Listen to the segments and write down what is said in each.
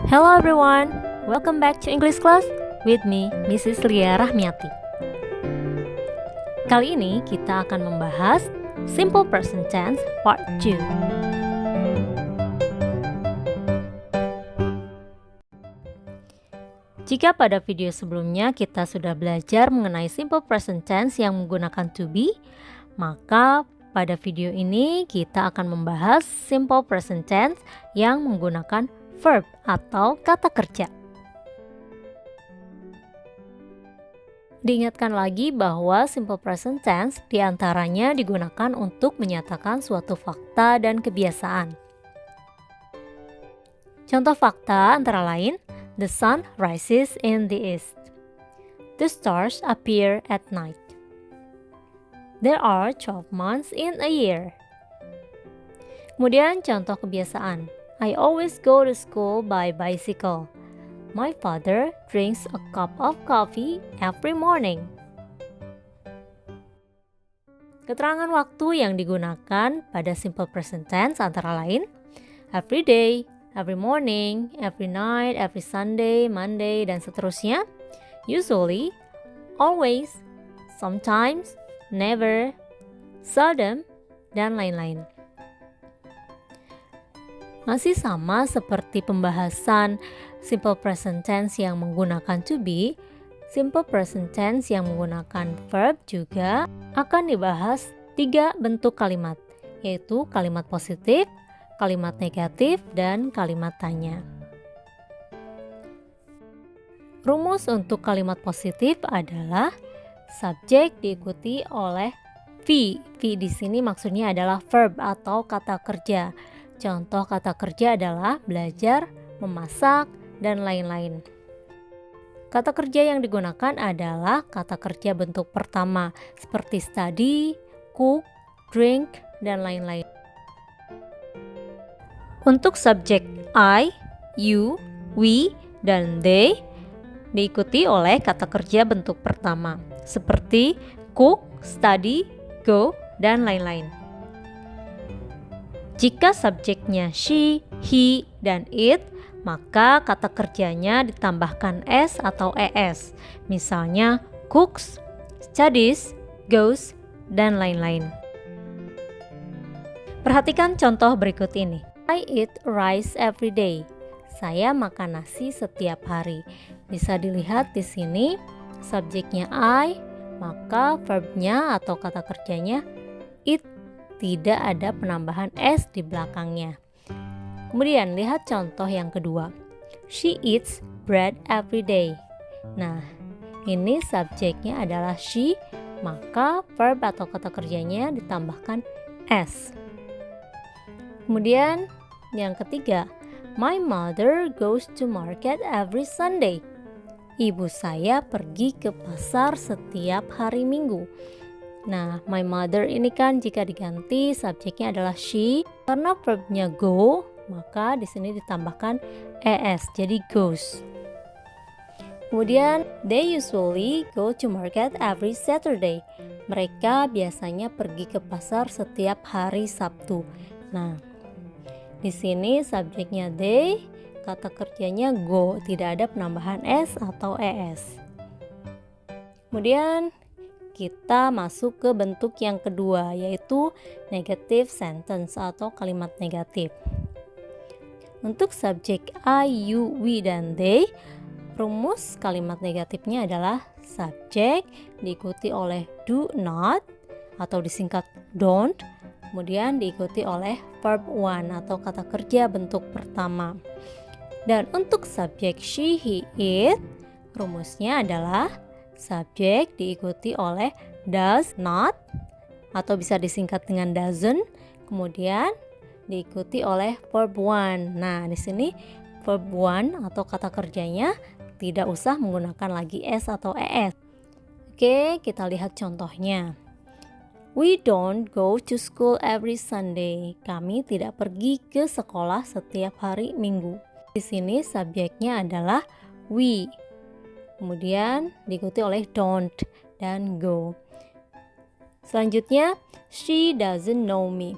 Hello everyone, welcome back to English class with me, Mrs. Lia Rahmiati. Kali ini kita akan membahas Simple Present Tense Part 2. Jika pada video sebelumnya kita sudah belajar mengenai Simple Present Tense yang menggunakan to be, maka pada video ini kita akan membahas Simple Present Tense yang menggunakan verb atau kata kerja. Diingatkan lagi bahwa simple present tense diantaranya digunakan untuk menyatakan suatu fakta dan kebiasaan. Contoh fakta antara lain, the sun rises in the east. The stars appear at night. There are 12 months in a year. Kemudian contoh kebiasaan, I always go to school by bicycle. My father drinks a cup of coffee every morning. Keterangan waktu yang digunakan pada simple present tense antara lain every day, every morning, every night, every Sunday, Monday, dan seterusnya. Usually, always, sometimes, never, seldom, dan lain-lain. Masih sama seperti pembahasan simple present tense yang menggunakan to be, simple present tense yang menggunakan verb juga akan dibahas 3 bentuk kalimat, yaitu kalimat positif, kalimat negatif, dan kalimat tanya. Rumus untuk kalimat positif adalah subjek diikuti oleh V. V di sini maksudnya adalah verb atau kata kerja. Contoh kata kerja adalah belajar, memasak, dan lain-lain. Kata kerja yang digunakan adalah kata kerja bentuk pertama seperti study, cook, drink, dan lain-lain. Untuk subjek I, you, we, dan they diikuti oleh kata kerja bentuk pertama seperti cook, study, go, dan lain-lain. Jika subjeknya she, he, dan it, maka kata kerjanya ditambahkan s atau es. Misalnya cooks, studies, goes, dan lain-lain. Perhatikan contoh berikut ini. I eat rice every day. Saya makan nasi setiap hari. Bisa dilihat di sini subjeknya I, maka verbnya atau kata kerjanya eat. Tidak ada penambahan s di belakangnya. Kemudian lihat contoh yang kedua. She eats bread every day. Nah, ini subjeknya adalah she, maka verb atau kata kerjanya ditambahkan s. Kemudian yang ketiga, my mother goes to market every Sunday. Ibu saya pergi ke pasar setiap hari Minggu. Nah, my mother ini kan jika diganti subjeknya adalah she, karena verbnya go, maka di sini ditambahkan es, jadi goes. Kemudian, they usually go to market every Saturday. Mereka biasanya pergi ke pasar setiap hari Sabtu. Nah, di sini subjeknya they, kata kerjanya go, tidak ada penambahan s atau es. Kemudian kita masuk ke bentuk yang kedua, yaitu negative sentence atau kalimat negatif. Untuk subjek I, you, we, dan they, rumus kalimat negatifnya adalah subjek diikuti oleh do not atau disingkat don't, kemudian diikuti oleh verb one atau kata kerja bentuk pertama. Dan untuk subjek she, he, it, rumusnya adalah subjek diikuti oleh does not atau bisa disingkat dengan doesn't, kemudian diikuti oleh verb one. Nah, di sini verb one atau kata kerjanya tidak usah menggunakan lagi s atau es. Oke, kita lihat contohnya. We don't go to school every Sunday. Kami tidak pergi ke sekolah setiap hari Minggu. Di sini subjeknya adalah we. Kemudian diikuti oleh don't dan go. Selanjutnya, she doesn't know me.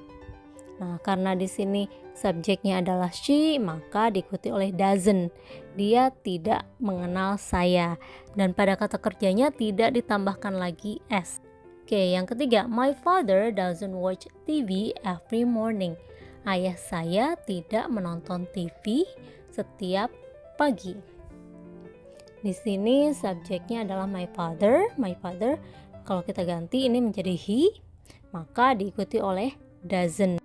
Nah, karena di sini subjeknya adalah she, maka diikuti oleh doesn't. Dia tidak mengenal saya. Dan pada kata kerjanya tidak ditambahkan lagi s. Oke, yang ketiga, my father doesn't watch TV every morning. Ayah saya tidak menonton TV setiap pagi. Di sini subjeknya adalah my father. My father, kalau kita ganti ini menjadi he, maka diikuti oleh doesn't.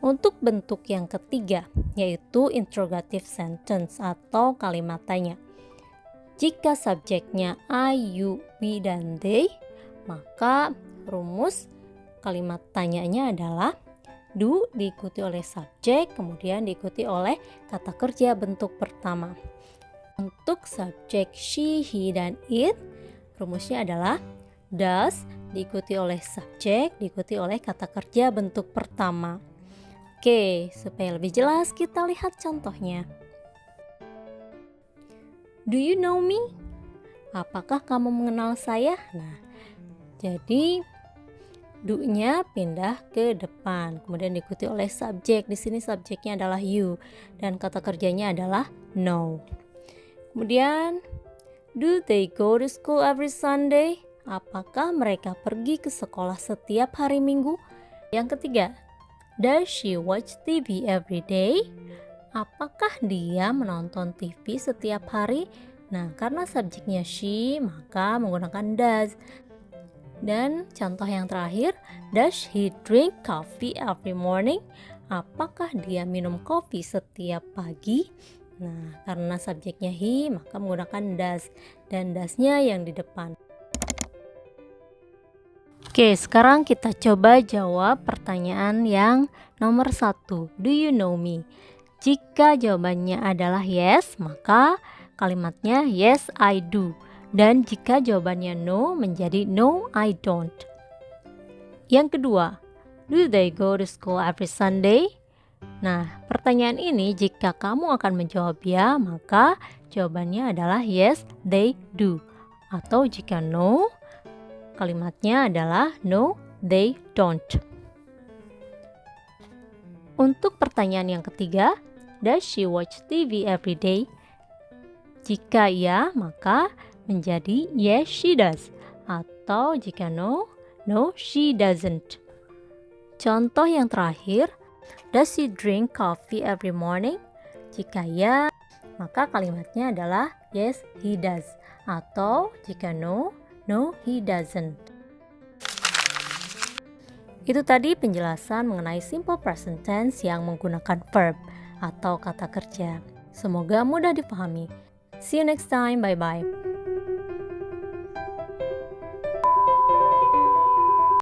Untuk bentuk yang ketiga, yaitu interrogative sentence atau kalimat tanya. Jika subjeknya I, you, we, dan they, maka rumus kalimat tanyanya adalah do diikuti oleh subjek, kemudian diikuti oleh kata kerja bentuk pertama. Untuk subjek she, he, dan it, rumusnya adalah does diikuti oleh subjek, diikuti oleh kata kerja bentuk pertama. Oke, supaya lebih jelas kita lihat contohnya. Do you know me? Apakah kamu mengenal saya? Nah, jadi do-nya pindah ke depan, kemudian diikuti oleh subjek. Di sini subjeknya adalah you dan kata kerjanya adalah know. Kemudian, do they go to school every Sunday? Apakah mereka pergi ke sekolah setiap hari Minggu? Yang ketiga, does she watch TV every day? Apakah dia menonton TV setiap hari? Nah, karena subjeknya she, maka menggunakan does. Dan contoh yang terakhir, does he drink coffee every morning? Apakah dia minum kopi setiap pagi? Nah, karena subjeknya he, maka menggunakan does. Dan does-nya yang di depan. Oke, sekarang kita coba jawab pertanyaan yang nomor 1. Do you know me? Jika jawabannya adalah yes, maka kalimatnya yes, I do. Dan jika jawabannya no, menjadi no, I don't. Yang kedua, do they go to school every Sunday? Nah, pertanyaan ini jika kamu akan menjawab ya, maka jawabannya adalah yes, they do. Atau jika no, kalimatnya adalah no, they don't. Untuk pertanyaan yang ketiga, does she watch TV every day? Jika ya, maka menjadi yes, she does. Atau jika no, no, she doesn't. Contoh yang terakhir, does he drink coffee every morning? Jika ya, maka kalimatnya adalah yes, he does. Atau jika no, no, he doesn't. Itu tadi penjelasan mengenai simple present tense yang menggunakan verb atau kata kerja. Semoga mudah dipahami. See you next time. Bye-bye.